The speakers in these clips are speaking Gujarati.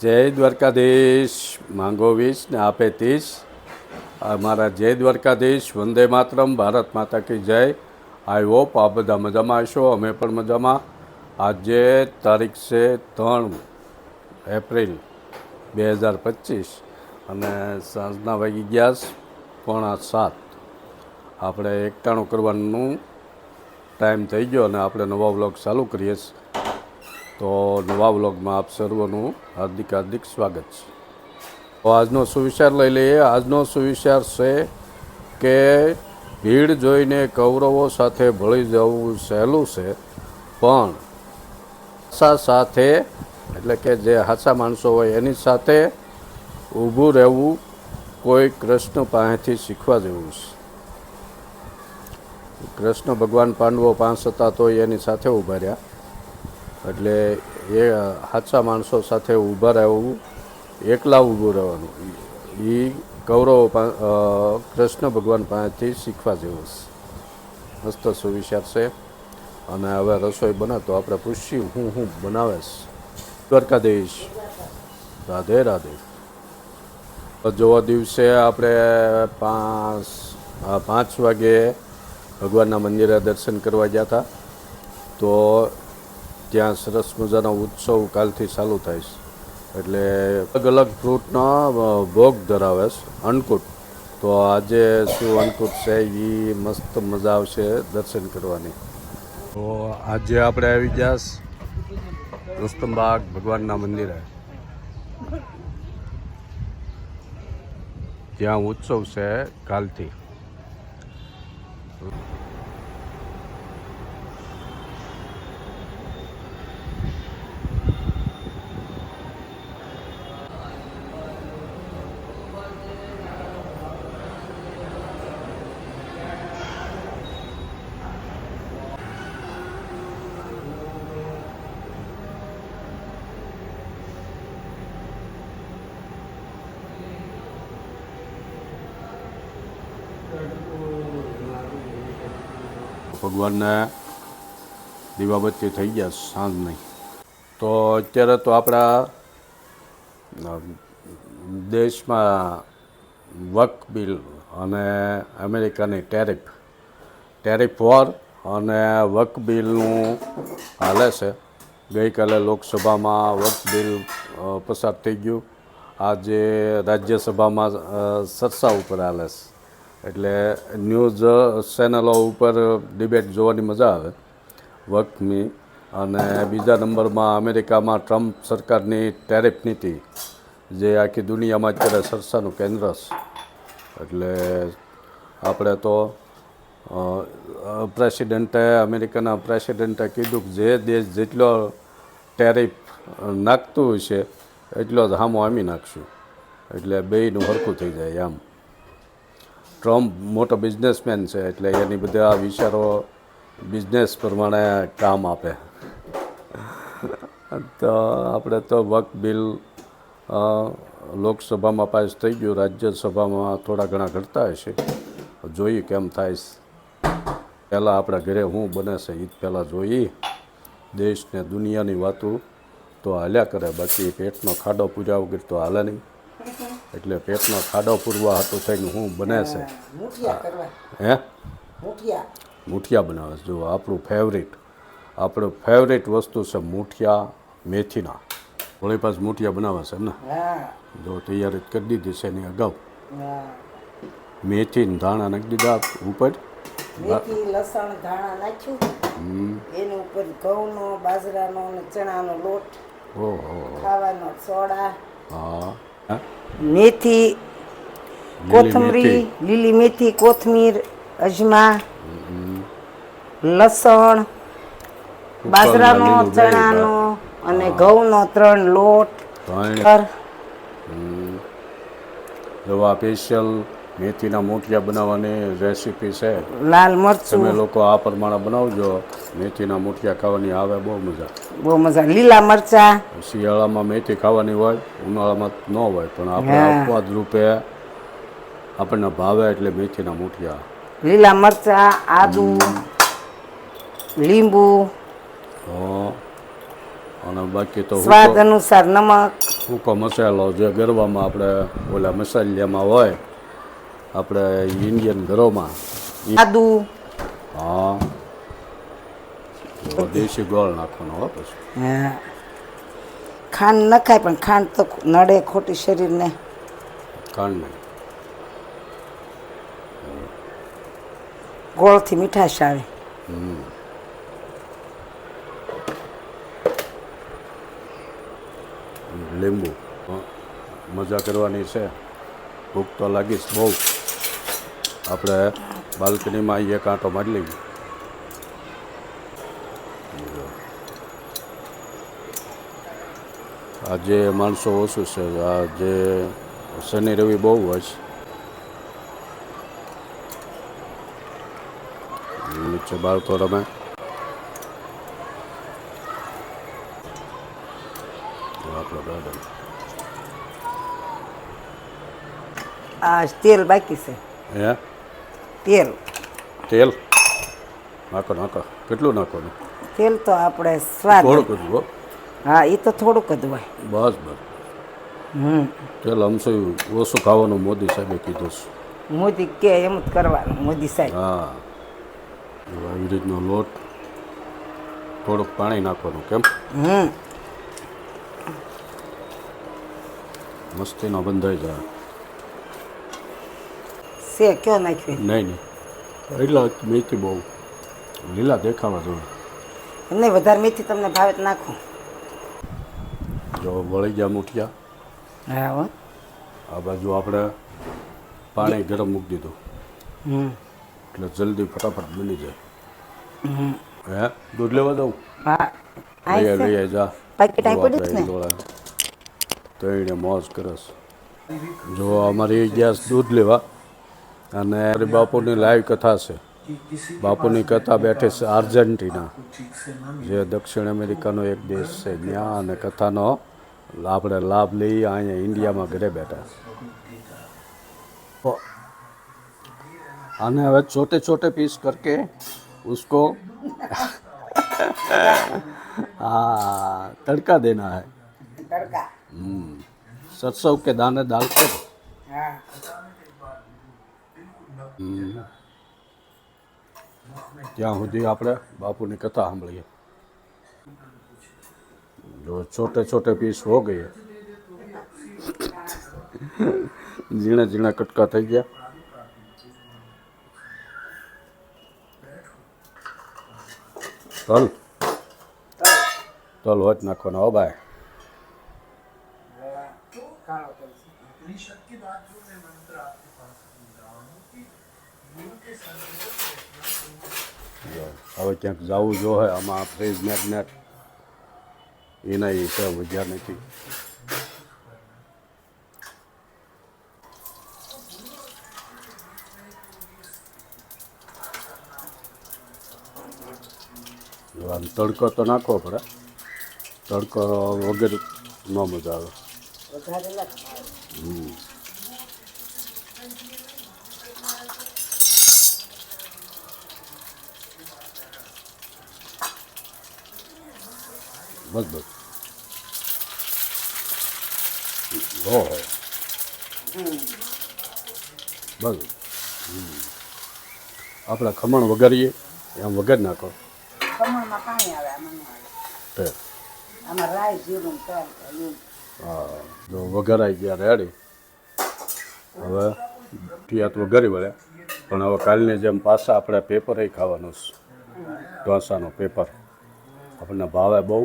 જય દ્વારકાધીશ માંગો 20 ને આપે 30। અમારા જય દ્વારકાધીશ, વંદે માતરમ, ભારત માતા કી જય। આઈ હોપ આ બધા મજામાં હશો, અમે પણ મજામાં। આજે તારીખ છે 3 એપ્રિલ 2025 અને સાંજના વાગી ગયા 6:45। આપણે એકટાણું કરવાનું ટાઈમ થઈ ગયો અને આપણે નવા વ્લોગ ચાલુ કરીએ છીએ। તો નવા વ્લોગમાં આપ સર્વનું હાર્દિક સ્વાગત છે। તો આજનો સુવિચાર લઈ લઈએ। આજનો સુવિચાર છે કે ભીડ જોઈને કૌરવો સાથે ભળી જવું સહેલું છે, પણ સાથે એટલે કે જે હાચા માણસો હોય એની સાથે ઊભું રહેવું કોઈ કૃષ્ણ પાસેથી શીખવા જેવું છે। કૃષ્ણ ભગવાન પાંડવો 5 હતા તો એની સાથે ઊભા રહ્યા, એટલે એ સાચા માણસો સાથે ઊભા રહેવું, એકલા ઊભું રહેવાનું, એ કૌરવો કૃષ્ણ ભગવાન પાસેથી શીખવા જેવું છે। મસ્ત સુવિચાર છે। અને હવે રસોઈ બને તો આપણે પૂછ્યું હું બનાવે છે। દ્વારકાધીશ, રાધે રાધે। જોવા દિવસે આપણે 5 વાગે ભગવાનના મંદિરે દર્શન કરવા ગયા હતા। તો ત્યાં સરસ મજાનો ઉત્સવ કાલથી ચાલુ થાય છે, એટલે અલગ અલગ ફ્રૂટનો ભોગ ધરાવે છે, અન્નકૂટ। તો આજે શું અન્નકૂટ છે એ મસ્ત મજા આવશે દર્શન કરવાની। તો આજે આપણે આવી ગયા રુસ્તમબાગ ભગવાનના મંદિરે, ત્યાં ઉત્સવ છે કાલથી। ભગવાનને દીવાબત્તી થઈ ગયા સાંજની। તો અત્યારે તો આપણા દેશમાં વક્ફ બિલ અને અમેરિકાની ટેરિફ વોર અને વક્ફ બિલનું હાલે છે। ગઈકાલે લોકસભામાં વક્ફ બિલ પસાર થઈ ગયું, આજે રાજ્યસભામાં ચર્ચા ઉપર હાલે છે, એટલે ન્યૂઝ ચેનલો ઉપર ડિબેટ જોવાની મજા આવે વક્ફની। અને બીજા નંબરમાં અમેરિકામાં ટ્રમ્પ સરકારની ટેરિફ નીતિ, જે આખી દુનિયામાં અત્યારે ચર્ચાનું કેન્દ્ર છે। એટલે આપણે તો અમેરિકાના પ્રેસિડેન્ટે કીધું કે જે દેશ જેટલો ટેરિફ નાખતું હોય છે એટલો જ સામો આમી નાખશું, એટલે બેયનું સરખું થઈ જાય આમ। ટ્રમ્પ મોટો બિઝનેસમેન છે, એટલે એની બધા વિચારો બિઝનેસ પ્રમાણે કામ આપે। તો આપણે તો વક્ફ બિલ લોકસભામાં પાસ થઈ ગયું, રાજ્યસભામાં થોડા ઘણા ઘટતા હશે, જોઈએ કેમ થાય છે। પહેલાં આપણા ઘરે શું બને છે એ પહેલાં જોઈએ। દેશ ને દુનિયાની વાતો તો હાલ્યા કરે, બાકી પેટનો ખાડો પૂર્યા વગર તો હાલે નહીં। એટલે પેટનો ખાડો પૂરવા હતું થઈને શું બને છે, મૂઠિયા બનાવે છે। જો આપણું ફેવરેટ વસ્તુ છે મૂઠિયા મેથીના। વળી પાસ મૂઠિયા બનાવે છે ને, જો તૈયારી કરી દીધી છે એની અગાઉ। મેથી ને ધાણા નાખી દીધા ઉપર, મેથી લસણ ધાણા નાખ્યું, એની ઉપર ઘઉંનો બાજરાનો અને ચણાનો લોટ, ખાવાનો સોડા, મેથી, કોથમરી, લીલી મેથી, કોથમીર, અજમા, લસણ, બાજરાનો, ચણાનો અને ઘઉંનો 3 લોટ, રવા સ્પેશિયલ મેથીના મૂઠિયા બનાવવાની રેસીપી છે। લાલ મરચું, તમે લોકો આ પ્રમાણે બનાવજો, મેથીના મૂઠિયા ખાવાની આવે બહુ મજા। લીલા મરચા, શિયાળામાં મેથી ખાવાની હોય, ઉનાળામાં ન હોય, પણ આપણે અપવાદ રૂપે આપણને ભાવે એટલે મેથીના મૂઠિયા। લીલા મરચા, આદુ, લીંબુ, અને બાકી તો સ્વાદ અનુસાર નમક, સૂકો મસાલો જે ગરવામાં આપણે ઓલા મસાલિયામાં હોય આપણે ઇન્ડિયન ઘરોમાં આદુ હા એવો દેશી ગોળ નાખવાનો હો પછી હા ખાંડ નખાય પણ ખાંડ તો નડે ખોટી શરીરને ખાંડ નહીં ગોળથી મીઠાશ આવે લીંબુ મજા કરવાની છે ભૂખ તો લાગીશ બહુ આપણે બાલ્કનીમાં એક આંટો મારી લઈએ આજે માણસો ઓછું છે આજે શનિ રવિ બહુ હોય છે નીચે બાળકો રમે આપણો ગાર્ડન આ તેલ બાકી છે હે તેલ તેલ નાખો નાખો કેટલું નાખવાનું તેલ તો આપણે સ્વાદ થોડુંક જ હો હા એ તો થોડુંક જ હોય બસ બસ તેલ અમસે ઓછું ખાવાનું મોદી સાહેબે કીધું છે મોદી કે એમ જ કરવાનું મોદી સાહેબ હા આવી રીતનો લોટ થોડુંક પાણી નાખવાનું કેમ મસ્તીનો બંધાઈ જાય સે કયો નાખ્યું નહીં એટલા મેથી બહુ લીલા દેખાવા જોઈએ એમને વધારે મેથી તમને ભાવે તો નાખો જો વળી ગયા મુઠિયા હા હો આ બાજુ આપણે પાણી ગરમ મૂકી દીધું એટલે જલ્દી ફટાફટ બની જાય હે દૂધ લેવા દઉં હા લઈ લઈ જા પાકીટ અહીં પડ્યું છે ને તો એને મોજ કરસ જો અમારી ગેસ દૂધ લેવા અને મારી બાપુની લાઈવ કથા છે બાપુની કથા બેઠે છે આર્જેન્ટિના જે દક્ષિણ અમેરિકાનો એક દેશ છે ત્યાં અને કથાનો આપણે લાભ લઈએ અહીંયા ઇન્ડિયામાં ઘરે બેઠા आने હવે छोटे छोटे पीस करके उसको तड़का देना है તડકા सरसों के दाने डालकर હા ત્યાં સુધી આપણે બાપુની કથા સાંભળીએ જો छोटे छोटे पीस हो गए ઝીણા ઝીણા કટકા થઈ ગયા તલ તલ હોત નાખવાનો હો ભાઈ હવે ક્યાંક જવું જો હોય આમાં ફ્રીજ મેગ્નેટ એના હિસાબ વધ્યા નથી આમ તડકો તો નાખવો પડે તડકો વગેરે ન મજા આવે વધારે લખ બસ બસ ઓહો બસ આપણે ખમણ વઘારીએ એમ વઘાર નાખો ખમણમાં પાણી આવે આમાં ન આવે તે આમાં રાઈ જીરું તેલ એવું હા જો વઘારાઈ ગયા રેડી હવે પિયાત વઘારી વળ્યા પણ હવે કાલની જેમ પાછા આપણે પેપર ખાવાનું છે ઢોસાનો પેપર આપણને ભાવે બહુ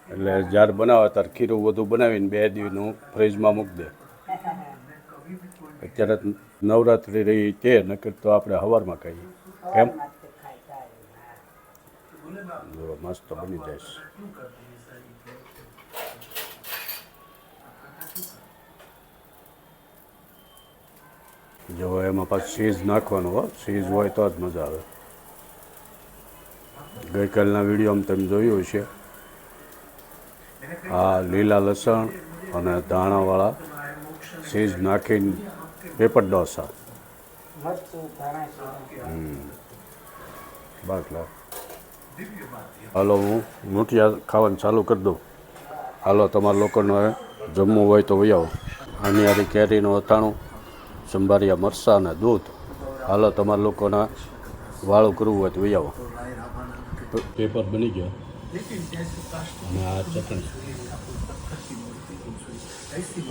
એટલે જ્યારે બનાવે ત્યારે ખીરું બધું બનાવીને 2 દિવસનું ફ્રીજમાં મૂકી દે અત્યારે નવરાત્રિ રહી તે નકર તો આપણે સવારમાં ખાઈએ કેમ જો મસ્ત બની જાય છે જો એમાં પાછું ચીઝ નાખવાનું હો ચીઝ હોય તો જ મજા આવે ગઈકાલના વિડીયોમાં તમે જોયું છે આ લીલા લસણ અને ધાણાવાળા ચીઝ નાખીને પેપર ઢોસા મરચું ધાણા બસ લો હાલો હું મૂઠિયા ખાવાનું ચાલુ કરી દઉં હાલો તમારા લોકોને જમવું હોય તો વહી આવો. આની હારી કેરીનું અથાણું, સંભારિયા મરચાં અને દૂધ. હાલો તમારા લોકોના વાળું કરવું હોય તો વહી આવો. પેપર બની ગયો અને આ ચટણી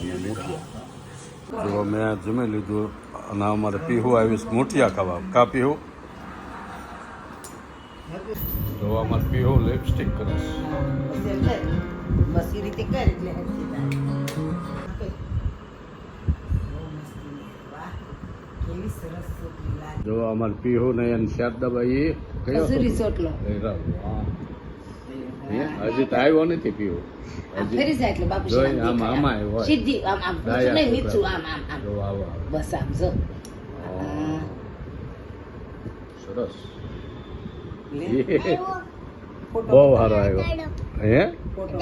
અને મૂઠિયા. જો મેં જમી લીધું અને અમારે પીહું આવીશ મૂઠિયા ખાવા. કા પીહું? જો અમારે પીહું લિપસ્ટિક કરે છે. બસ એ રીતે કર એટલે કેવી સરસ છોકરી લાગે. જો અમારે પીહું ને એને શારદાબાઈ કયો કસૂરી સોટલો. હજી તો આવ્યો નથી પીહું. ફરી જાય એટલે બાપુ જોઈ આમ આમાં હોય. સીધી આમ આમ નહીં નીચું આમ આમ આમ જો આવો બસ આમ જો સરસ. લે. બહુ સારો આવ્યો. હે ફોટો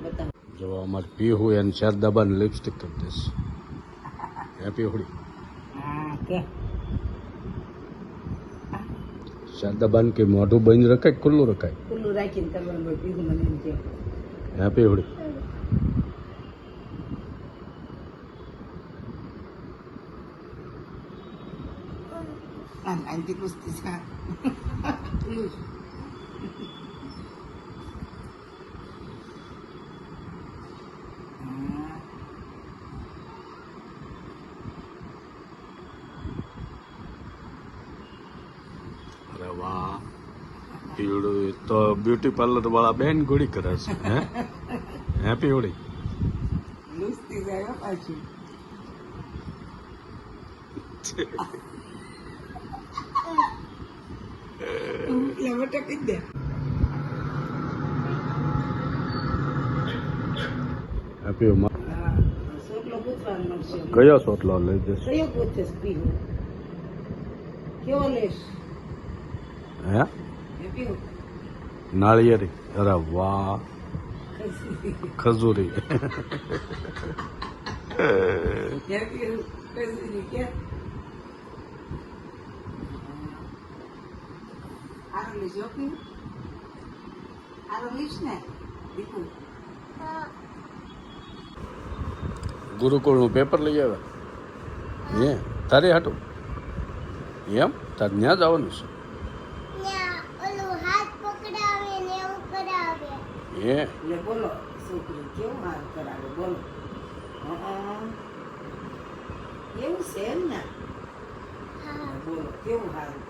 બતાવ. જો અમારે પીહું એને શારદાબાને લિપસ્ટિક કરી દેશે. હે પીહુડી? હા કે શારદાબાન કે મોઢું બંધ રખાય ખુલ્લું રખાય? ખુલ્લું રાખીને કરવાનું હોય પીવું મને એમ કહો. હે પીહુડી? આમ આંટી કુસ્તી છે. અરે વાહ, પીવડું તો બ્યુટી પાર્લર વાળા બેન ગોળી કરે છે. હે પીવડી? લુસ્તી જાય હો પાછી. લેવા ટકી દે. હેપી સોટલો પૂછવાનું મળશે. કયો સોટલો લઈ જશે? કયો પૂછેસ પીવું? કેવો લેશ? હે એ પીવું? નાળિયેરી? અરે વાહ, ખજૂરી. એ પીવું કસૂરી કે આરો લેશ હો પીવું? આરો લેશ ને દીકુ? ગુરુકુળનું પેપર લઈ આવ્યા? હે તારે હાટું? એમ તારે ત્યાં જવાનું છે? હે લે બોલો છોકરી કેવું હારું કરાવે બોલો. એવું છે એમ ને? બોલો કેવું હારું